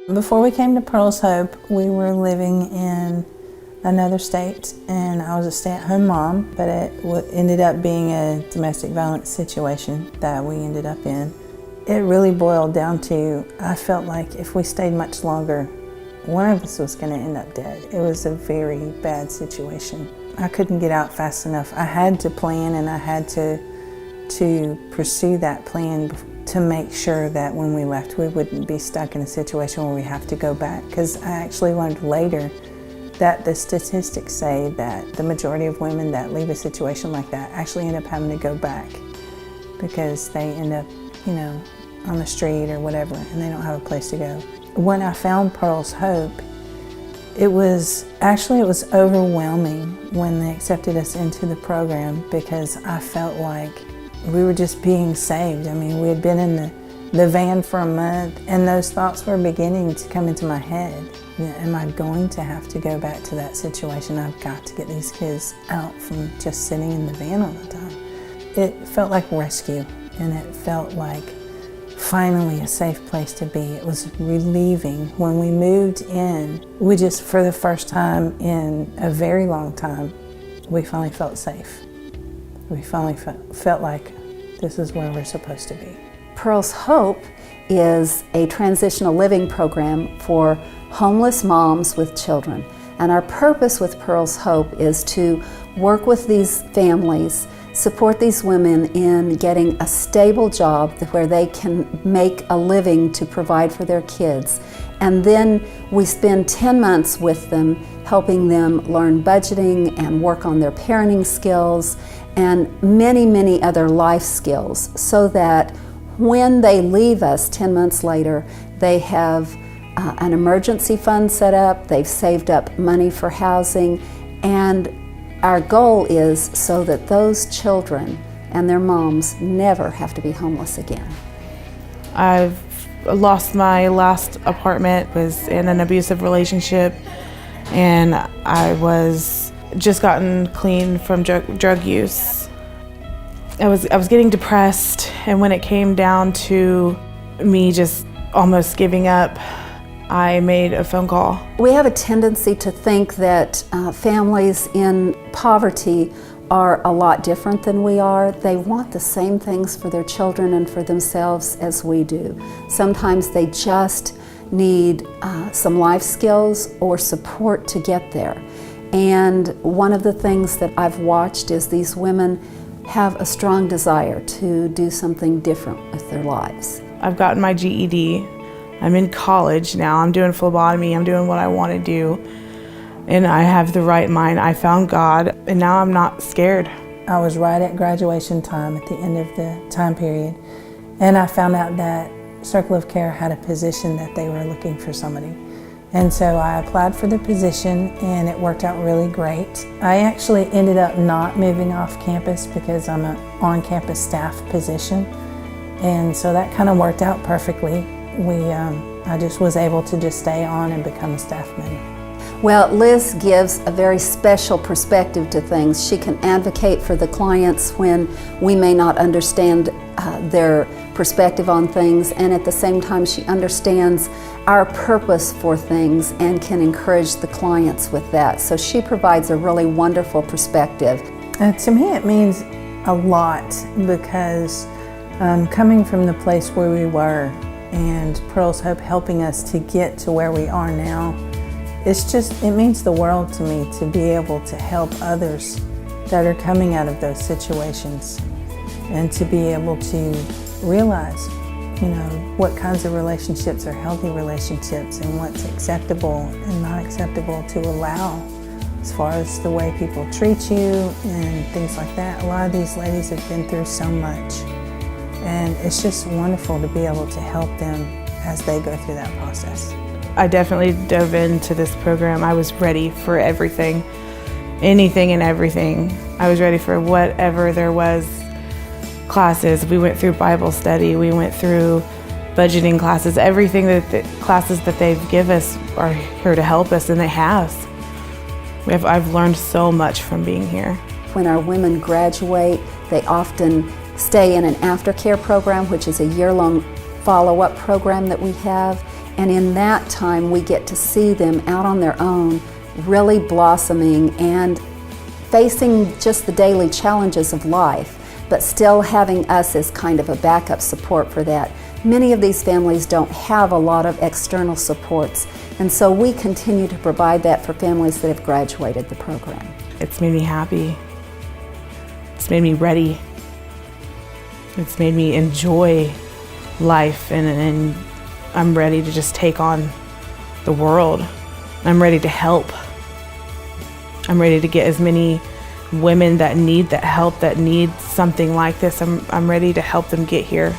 Before we came to Pearl's Hope, we were living in another state, and I was a stay-at-home mom, but it ended up being a domestic violence situation that we ended up in. It really boiled down to, I felt like if we stayed much longer, one of us was going to end up dead. It was a very bad situation. I couldn't get out fast enough. I had to plan, and I had to pursue that plan to make sure that when we left, we wouldn't be stuck in a situation where we have to go back. Because I actually learned later that the statistics say that the majority of women that leave a situation like that actually end up having to go back because they end up, on the street or whatever, and they don't have a place to go. When I found Pearl's Hope, it was overwhelming when they accepted us into the program, because I felt like we were just being saved. I mean, we had been in the van for a month, and those thoughts were beginning to come into my head. Am I going to have to go back to that situation? I've got to get these kids out from just sitting in the van all the time. It felt like rescue, and it felt like finally a safe place to be. It was relieving. When we moved in, we just, for the first time in a very long time, we finally felt safe. We finally felt like this is where we're supposed to be. Pearl's Hope is a transitional living program for homeless moms with children. And our purpose with Pearl's Hope is to work with these families, support these women in getting a stable job where they can make a living to provide for their kids. And then we spend 10 months with them, helping them learn budgeting and work on their parenting skills and many, many other life skills, so that when they leave us 10 months later, they have an emergency fund set up, they've saved up money for housing, and our goal is so that those children and their moms never have to be homeless again. I've lost my last apartment, was in an abusive relationship, and I was just gotten clean from drug use. I was getting depressed, and when it came down to me just almost giving up, I made a phone call. We have a tendency to think that families in poverty are a lot different than we are. They want the same things for their children and for themselves as we do. Sometimes they just need some life skills or support to get there. And one of the things that I've watched is these women have a strong desire to do something different with their lives. I've gotten my GED. I'm in college now. I'm doing phlebotomy. I'm doing what I want to do. And I have the right mind. I found God, and now I'm not scared. I was right at graduation time, at the end of the time period, and I found out that Circle of Care had a position that they were looking for somebody. And so I applied for the position, and it worked out really great. I actually ended up not moving off campus because I'm an on-campus staff position, and so that kind of worked out perfectly. I just was able to just stay on and become a staff member. Well, Liz gives a very special perspective to things. She can advocate for the clients when we may not understand their perspective on things, and at the same time she understands our purpose for things and can encourage the clients with that. So she provides a really wonderful perspective. To me it means a lot, because coming from the place where we were and Pearl's Hope helping us to get to where we are now, it means the world to me to be able to help others that are coming out of those situations, and to be able to realize, what kinds of relationships are healthy relationships and what's acceptable and not acceptable to allow as far as the way people treat you and things like that. A lot of these ladies have been through so much, and it's just wonderful to be able to help them as they go through that process. I definitely dove into this program. I was ready for everything, anything and everything. I was ready for whatever there was. Classes, we went through Bible study, we went through budgeting classes, everything classes that they give us are here to help us, and they have. I've learned so much from being here. When our women graduate, they often stay in an aftercare program, which is a year-long follow-up program that we have. And in that time, we get to see them out on their own, really blossoming and facing just the daily challenges of life, but still having us as kind of a backup support for that. Many of these families don't have a lot of external supports, and so we continue to provide that for families that have graduated the program. It's made me happy. It's made me ready. It's made me enjoy life, and I'm ready to just take on the world. I'm ready to help. I'm ready to get as many women that need that help, that need something like this. I'm ready to help them get here.